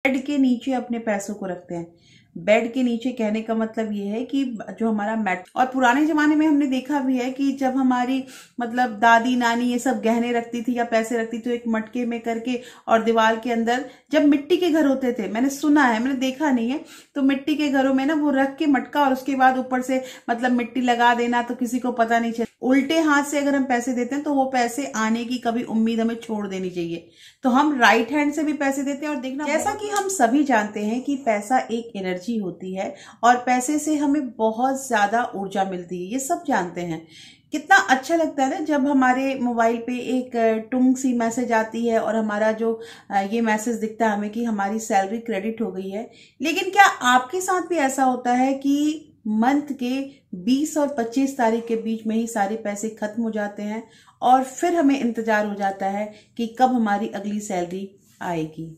Bed के नीचे अपने पैसों को रखते हैं। बेड के नीचे कहने का मतलब ये है कि जो हमारा मैट, और पुराने जमाने में हमने देखा भी है कि जब हमारी मतलब दादी नानी ये सब गहने रखती थी या पैसे रखती थी तो एक मटके में करके और दीवार के अंदर, जब मिट्टी के घर होते थे, मैंने सुना है, मैंने देखा नहीं है, तो मिट्टी के घरों में ना वो रख के मटका और उसके बाद ऊपर से मतलब मिट्टी लगा देना तो किसी को पता नहीं चले। उल्टे हाथ से अगर हम पैसे देते हैं तो वो पैसे आने की कभी उम्मीद हमें छोड़ देनी चाहिए। तो हम राइट हैंड से भी पैसे देते हैं। और देखना, जैसा कि हम सभी जानते हैं कि पैसा एक एनर्जी होती है और पैसे से हमें बहुत ज्यादा ऊर्जा मिलती है, ये सब जानते हैं। कितना अच्छा लगता है ना जब हमारे मोबाइल पे एक टुंग सी मैसेज आती है और हमारा जो ये मैसेज दिखता है हमें कि हमारी सैलरी क्रेडिट हो गई है। लेकिन क्या आपके साथ भी ऐसा होता है कि मंथ के 20 और 25 तारीख के बीच में ही सारे पैसे खत्म हो जाते हैं और फिर हमें इंतजार हो जाता है कि कब हमारी अगली सैलरी आएगी।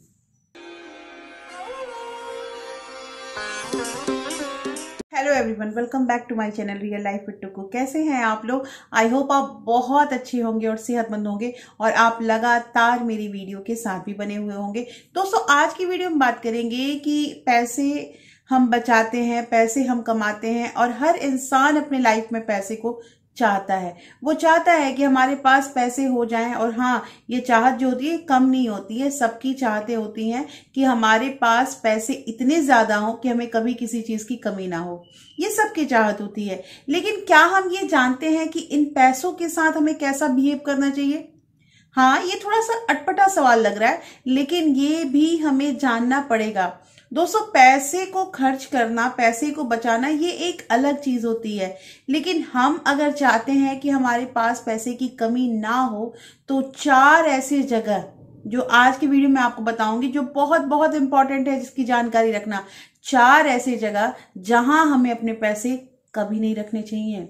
Hello everyone, welcome back to my channel real life with Tuku. कैसे हैं आप लोग? आई होप आप बहुत अच्छे होंगे और सेहतमंद होंगे और आप लगातार मेरी वीडियो के साथ भी बने हुए होंगे। दोस्तों, आज की वीडियो में बात करेंगे कि पैसे हम बचाते हैं, पैसे हम कमाते हैं और हर इंसान अपने लाइफ में पैसे को चाहता है। वो चाहता है कि हमारे पास पैसे हो जाएं। और हाँ, ये चाहत जो होती है कम नहीं होती है, सबकी चाहतें होती हैं कि हमारे पास पैसे इतने ज्यादा हो कि हमें कभी किसी चीज की कमी ना हो। ये सबकी चाहत होती है। लेकिन क्या हम ये जानते हैं कि इन पैसों के साथ हमें कैसा बिहेव करना चाहिए? हाँ, ये थोड़ा सा अटपटा सवाल लग रहा है, लेकिन ये भी हमें जानना पड़ेगा। दोस्तों, पैसे को खर्च करना, पैसे को बचाना, ये एक अलग चीज होती है। लेकिन हम अगर चाहते हैं कि हमारे पास पैसे की कमी ना हो तो 4 ऐसी जगह जो आज की वीडियो में आपको बताऊंगी, जो बहुत बहुत इंपॉर्टेंट है, जिसकी जानकारी रखना। 4 ऐसी जगह जहां हमें अपने पैसे कभी नहीं रखने चाहिए।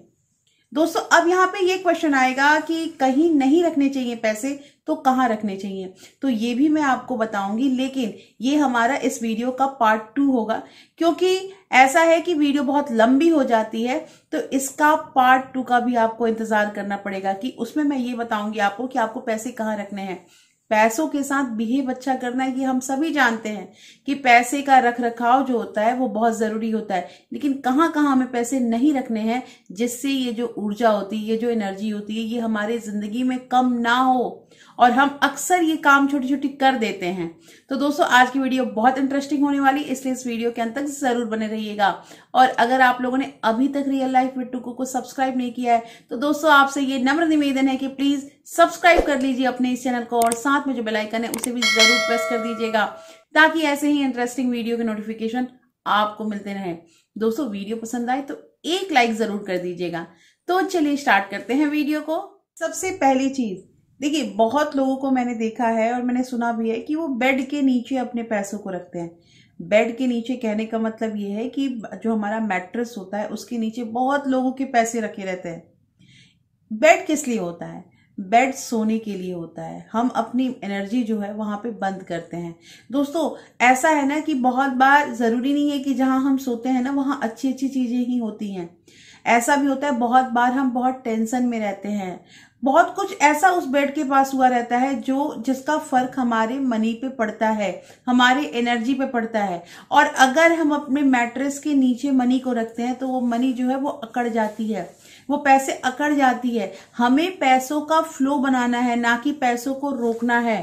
दोस्तों, अब यहाँ पे ये क्वेश्चन आएगा कि कहीं नहीं रखने चाहिए पैसे तो कहाँ रखने चाहिए, तो ये भी मैं आपको बताऊंगी। लेकिन ये हमारा इस वीडियो का पार्ट 2 होगा, क्योंकि ऐसा है कि वीडियो बहुत लंबी हो जाती है, तो इसका पार्ट 2 का भी आपको इंतजार करना पड़ेगा कि उसमें मैं ये बताऊंगी आपको कि आपको पैसे कहाँ रखने हैं। पैसों के साथ बिहेव अच्छा करना, ये हम सभी जानते हैं कि पैसे का रख रखाव जो होता है वो बहुत जरूरी होता है। लेकिन कहाँ कहाँ हमें पैसे नहीं रखने हैं जिससे ये जो ऊर्जा होती है, ये जो एनर्जी होती है, ये हमारे जिंदगी में कम ना हो, और हम अक्सर ये काम छोटी छोटी कर देते हैं। तो दोस्तों, आज की वीडियो बहुत इंटरेस्टिंग होने वाली, इसलिए इस वीडियो के अंत तक जरूर बने रहिएगा। और अगर आप लोगों ने अभी तक रियल लाइफ विद टुकू को सब्सक्राइब नहीं किया है तो दोस्तों, आपसे ये नम्र निवेदन है कि प्लीज सब्सक्राइब कर लीजिए अपने इस चैनल को, और साथ में जो बेल आइकन है उसे भी जरूर प्रेस कर दीजिएगा, ताकि ऐसे ही इंटरेस्टिंग वीडियो के नोटिफिकेशन आपको मिलते रहे। दोस्तों, वीडियो पसंद आए तो एक लाइक जरूर कर दीजिएगा। तो चलिए स्टार्ट करते हैं वीडियो को। सबसे पहली चीज, देखिए, बहुत लोगों को मैंने देखा है और मैंने सुना भी है कि वो बेड के नीचे अपने पैसों को रखते हैं। बेड के नीचे कहने का मतलब ये है कि जो हमारा मैट्रेस होता है उसके नीचे बहुत लोगों के पैसे रखे रहते हैं। बेड किस लिए होता है? बेड सोने के लिए होता है। हम अपनी एनर्जी जो है वहां पे बंद करते हैं। दोस्तों, ऐसा है ना कि बहुत बार जरूरी नहीं है कि जहां हम सोते हैं ना वहां अच्छी अच्छी चीजें ही होती हैं। ऐसा भी होता है बहुत बार हम बहुत टेंशन में रहते हैं, बहुत कुछ ऐसा उस बेड के पास हुआ रहता है जिसका फर्क हमारे मनी पे पड़ता है, हमारे एनर्जी पे पड़ता है। और अगर हम अपने मैट्रेस के नीचे मनी को रखते हैं तो वो मनी जो है वो अकड़ जाती है, वो पैसे अकड़ जाती है। हमें पैसों का फ्लो बनाना है, ना कि पैसों को रोकना है।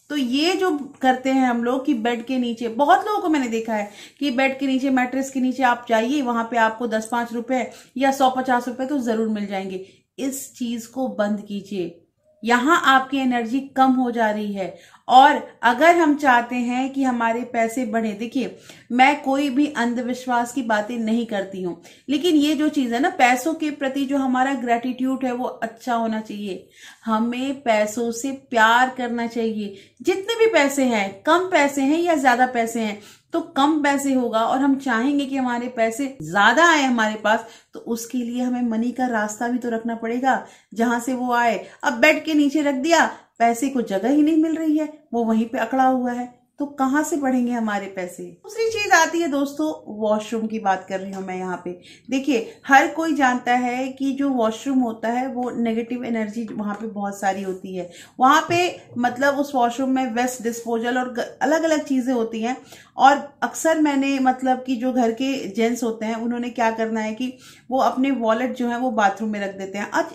तो ये जो करते हैं हम लोग कि बेड के नीचे, बहुत लोगों को मैंने देखा है कि बेड के नीचे, मैट्रेस के नीचे आप जाइए, वहां पे आपको 10-5 रुपए या 100-50 रुपए तो जरूर मिल जाएंगे। इस चीज को बंद कीजिए, यहां आपकी एनर्जी कम हो जा रही है। और अगर हम चाहते हैं कि हमारे पैसे बढ़े, देखिए, मैं कोई भी अंधविश्वास की बातें नहीं करती हूं, लेकिन ये जो चीज है ना, पैसों के प्रति जो हमारा ग्रेटिट्यूड है वो अच्छा होना चाहिए। हमें पैसों से प्यार करना चाहिए। जितने भी पैसे हैं, कम पैसे हैं या ज्यादा पैसे हैं, तो कम पैसे होगा और हम चाहेंगे कि हमारे पैसे ज्यादा आए हमारे पास, तो उसके लिए हमें मनी का रास्ता भी तो रखना पड़ेगा जहां से वो आए। अब बेड के नीचे रख दिया, पैसे को जगह ही नहीं मिल रही है, वो वहीं पे अकड़ा हुआ है, तो कहां से बढ़ेंगे हमारे पैसे? दूसरी चीज चीज आती है दोस्तों, वॉशरूम की बात कर रही हूं मैं यहाँ पे। देखिए, हर कोई जानता है कि जो वॉशरूम होता है वो नेगेटिव एनर्जी वहां पे बहुत सारी होती है। वहां पे मतलब उस वॉशरूम में वेस्ट डिस्पोजल और अलग अलग चीजें होती हैं। और अक्सर मैंने मतलब कि जो घर के जेंट्स होते हैं उन्होंने क्या करना है कि वो अपने वॉलेट जो है वो बाथरूम में रख देते हैं। आज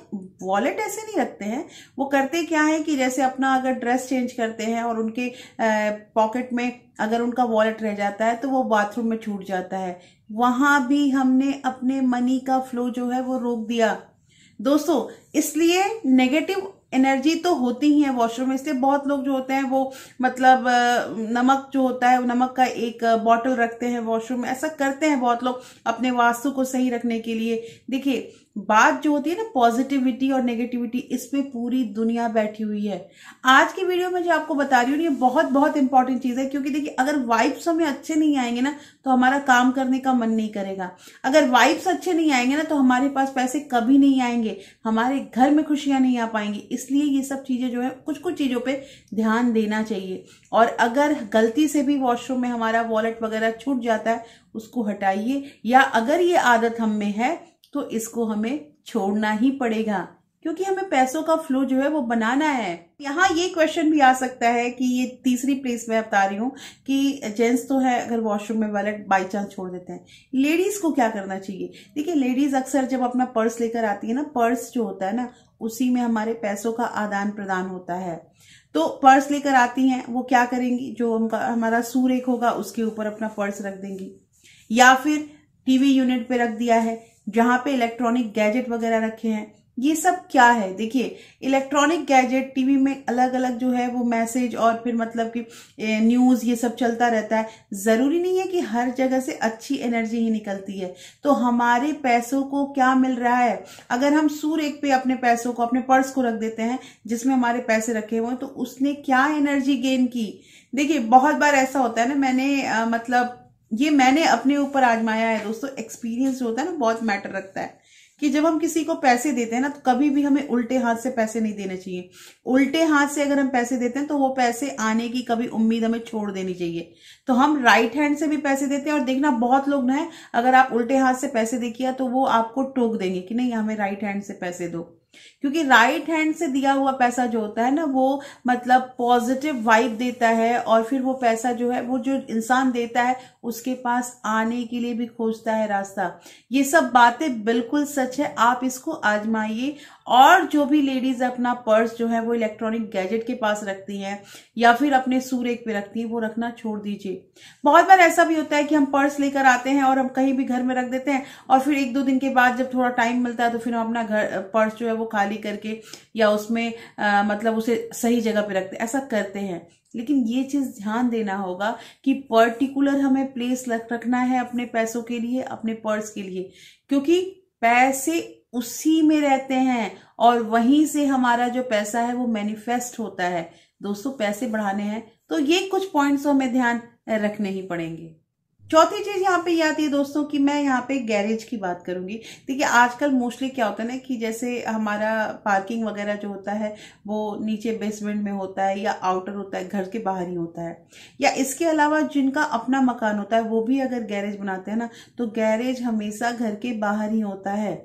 वॉलेट ऐसे नहीं रखते हैं, वो करते क्या है कि जैसे अपना अगर ड्रेस चेंज करते हैं और उनके पॉकेट में अगर उनका वॉलेट रह जाता है तो वो बाथरूम में छूट जाता है। वहां भी हमने अपने मनी का फ्लो जो है वो रोक दिया दोस्तों। इसलिए नेगेटिव एनर्जी तो होती ही है वॉशरूम में। इसलिए बहुत लोग जो होते हैं वो मतलब नमक जो होता है, नमक का एक बॉटल रखते हैं वॉशरूम में। ऐसा करते हैं बहुत लोग अपने वास्तु को सही रखने के लिए। देखिए, बात जो होती है ना पॉजिटिविटी और नेगेटिविटी, इसमें पूरी दुनिया बैठी हुई है। आज की वीडियो में जो आपको बता रही हूँ ये बहुत बहुत इंपॉर्टेंट चीज है, क्योंकि देखिए अगर वाइब्स हमें अच्छे नहीं आएंगे ना तो हमारा काम करने का मन नहीं करेगा। अगर वाइब्स अच्छे नहीं आएंगे ना तो हमारे पास पैसे कभी नहीं आएंगे, हमारे घर में खुशियां नहीं आ पाएंगी। इसलिए ये सब चीजें जो है कुछ कुछ चीजों पे ध्यान देना चाहिए। और अगर गलती से भी वॉशरूम में हमारा वॉलेट वगैरह छूट जाता है उसको हटाइए, या अगर ये आदत हम में है तो इसको हमें छोड़ना ही पड़ेगा, क्योंकि हमें पैसों का फ्लो जो है वो बनाना है। यहाँ ये क्वेश्चन भी आ सकता है कि ये तीसरी प्लेस में बता रही हूँ कि जेंट्स तो है अगर वॉशरूम में वॉलेट बाई चांस छोड़ देते हैं, लेडीज को क्या करना चाहिए। देखिए, लेडीज अक्सर जब अपना पर्स लेकर आती है ना, पर्स जो होता है ना उसी में हमारे पैसों का आदान प्रदान होता है। तो पर्स लेकर आती हैं, वो क्या करेंगी, जो हमारा सूरेख होगा उसके ऊपर अपना पर्स रख देंगी, या फिर टीवी यूनिट पे रख दिया है जहां पे इलेक्ट्रॉनिक गैजेट वगैरह रखे हैं। ये सब क्या है, देखिए इलेक्ट्रॉनिक गैजेट, टीवी में अलग अलग जो है वो मैसेज और फिर मतलब कि न्यूज ये सब चलता रहता है। जरूरी नहीं है कि हर जगह से अच्छी एनर्जी ही निकलती है। तो हमारे पैसों को क्या मिल रहा है, अगर हम सूरेख पे अपने पैसों को, अपने पर्स को रख देते हैं जिसमें हमारे पैसे रखे हुए हैं, तो उसने क्या एनर्जी गेन की। देखिए, बहुत बार ऐसा होता है ना, मैंने अपने ऊपर आजमाया है दोस्तों। एक्सपीरियंस जो होता है ना बहुत मैटर रखता है, कि जब हम किसी को पैसे देते हैं ना तो कभी भी हमें उल्टे हाथ से पैसे नहीं देने चाहिए। उल्टे हाथ से अगर हम पैसे देते हैं तो वो पैसे आने की कभी उम्मीद हमें छोड़ देनी चाहिए। तो हम राइट हैंड से भी पैसे देते हैं, और देखना बहुत लोग ना है अगर आप उल्टे हाथ से पैसे देखिए तो वो आपको टोक देंगे कि नहीं हमें राइट हैंड से पैसे दो, क्योंकि राइट हैंड से दिया हुआ पैसा जो होता है ना वो मतलब पॉजिटिव वाइब देता है। और फिर वो पैसा जो है वो जो इंसान देता है उसके पास आने के लिए भी खोजता है रास्ता। ये सब बातें बिल्कुल सच है, आप इसको आजमाइए। और जो भी लेडीज अपना पर्स जो है वो इलेक्ट्रॉनिक गैजेट के पास रखती हैं या फिर अपने सूरेख पे रखती हैं, वो रखना छोड़ दीजिए। बहुत बार ऐसा भी होता है कि हम पर्स लेकर आते हैं और हम कहीं भी घर में रख देते हैं, और फिर एक दो दिन के बाद जब थोड़ा टाइम मिलता है तो फिर हम अपना घर पर्स जो है वो खाली करके या उसमें मतलब उसे सही जगह पे रखते हैं। ऐसा करते हैं, लेकिन ये चीज ध्यान देना होगा कि पर्टिकुलर हमें प्लेस रखना है अपने पैसों के लिए, अपने पर्स के लिए, क्योंकि पैसे उसी में रहते हैं और वहीं से हमारा जो पैसा है वो मैनिफेस्ट होता है। दोस्तों, पैसे बढ़ाने हैं तो ये कुछ पॉइंट्स हमें ध्यान रखने ही पड़ेंगे। चौथी चीज यहाँ पे ये आती है दोस्तों कि मैं यहाँ पे गैरेज की बात करूंगी। देखिए, आजकल मोस्टली क्या होता है ना कि जैसे हमारा पार्किंग वगैरह जो होता है वो नीचे बेसमेंट में होता है या आउटर होता है, घर के बाहर ही होता है, या इसके अलावा जिनका अपना मकान होता है वो भी अगर गैरेज बनाते हैं ना तो गैरेज हमेशा घर के बाहर ही होता है।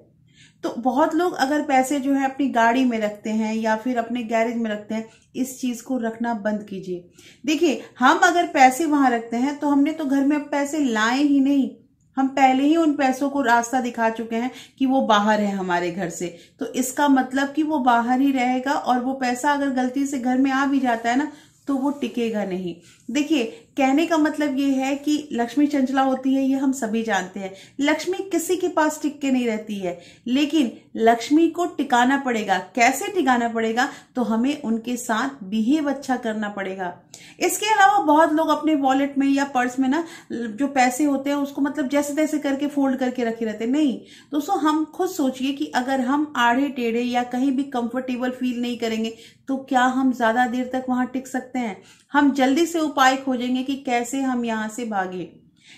तो बहुत लोग अगर पैसे जो है अपनी गाड़ी में रखते हैं या फिर अपने गैरेज में रखते हैं, इस चीज को रखना बंद कीजिए। देखिए, हम अगर पैसे वहां रखते हैं तो हमने तो घर में पैसे लाए ही नहीं, हम पहले ही उन पैसों को रास्ता दिखा चुके हैं कि वो बाहर है हमारे घर से। तो इसका मतलब कि वो बाहर ही रहेगा, और वो पैसा अगर गलती से घर में आ भी जाता है ना तो वो टिकेगा नहीं। देखिए, कहने का मतलब ये है कि लक्ष्मी चंचला होती है, ये हम सभी जानते हैं। लक्ष्मी किसी के पास टिक के नहीं रहती है, लेकिन लक्ष्मी को टिकाना पड़ेगा। कैसे टिकाना पड़ेगा, तो हमें उनके साथ बिहेव अच्छा करना पड़ेगा। इसके अलावा बहुत लोग अपने वॉलेट में या पर्स में ना जो पैसे होते हैं उसको मतलब जैसे तैसे करके फोल्ड करके रखे रहते हैं। नहीं दोस्तों, हम खुद सोचिए कि अगर हम आड़े टेढ़े या कहीं भी कंफर्टेबल फील नहीं करेंगे तो क्या हम ज्यादा देर तक वहां टिक सकते हैं। हम जल्दी से उपाय खोजेंगे कि कैसे हम यहां से भागे।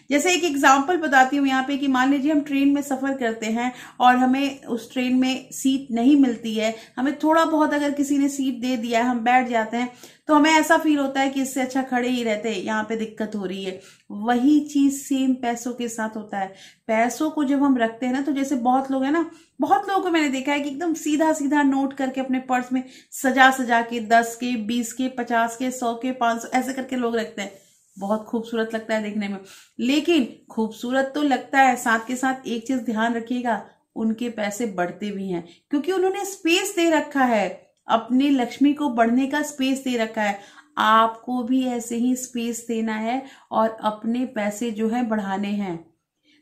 जैसे एक एग्जांपल बताती हूँ यहाँ पे कि मान लीजिए हम ट्रेन में सफर करते हैं और हमें उस ट्रेन में सीट नहीं मिलती है, हमें थोड़ा बहुत अगर किसी ने सीट दे दिया है, हम बैठ जाते हैं, तो हमें ऐसा फील होता है कि इससे अच्छा खड़े ही रहते हैं, यहाँ पे दिक्कत हो रही है। वही चीज सेम पैसों के साथ होता है। पैसों को जब हम रखते हैं ना, तो जैसे बहुत लोग है ना, बहुत लोगों को मैंने देखा है कि एकदम सीधा सीधा नोट करके अपने पर्स में सजा सजा के 10 के 20 के 50 के 100 के 500 ऐसे करके लोग रखते हैं। बहुत खूबसूरत लगता है देखने में, लेकिन खूबसूरत तो लगता है, साथ के साथ एक चीज ध्यान रखिएगा, उनके पैसे बढ़ते भी हैं, क्योंकि उन्होंने स्पेस दे रखा है, अपनी लक्ष्मी को बढ़ने का स्पेस दे रखा है। आपको भी ऐसे ही स्पेस देना है और अपने पैसे जो है बढ़ाने हैं।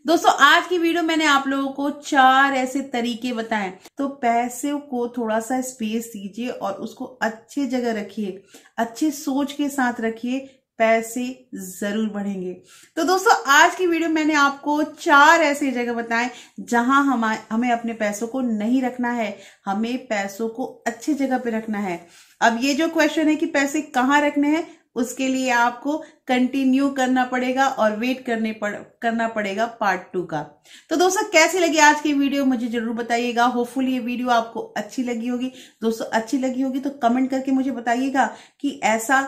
दोस्तों, आज की वीडियो मैंने आप लोगों को 4 ऐसे तरीके बताए, तो पैसे को थोड़ा सा स्पेस दीजिए और उसको अच्छी जगह रखिए, अच्छी सोच के साथ रखिए, पैसे जरूर बढ़ेंगे। तो दोस्तों, आज की वीडियो मैंने आपको 4 ऐसे जगह बताए जहां हमें अपने पैसों को नहीं रखना है, हमें पैसों को अच्छी जगह पे रखना है। अब ये जो क्वेश्चन है कि पैसे कहाँ रखने हैं, उसके लिए आपको कंटिन्यू करना पड़ेगा और वेट करना पड़ेगा पार्ट 2 का। तो दोस्तों, कैसी लगी आज की वीडियो मुझे जरूर बताइएगा। होपफुली ये वीडियो आपको अच्छी लगी होगी। दोस्तों, अच्छी लगी होगी तो कमेंट करके मुझे बताइएगा कि ऐसा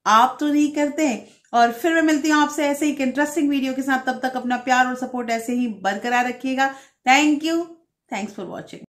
आप तो नहीं करते। और फिर मैं मिलती हूँ आपसे ऐसे ही एक इंटरेस्टिंग वीडियो के साथ। तब तक अपना प्यार और सपोर्ट ऐसे ही बरकरार रखिएगा। Thank you. Thanks for watching.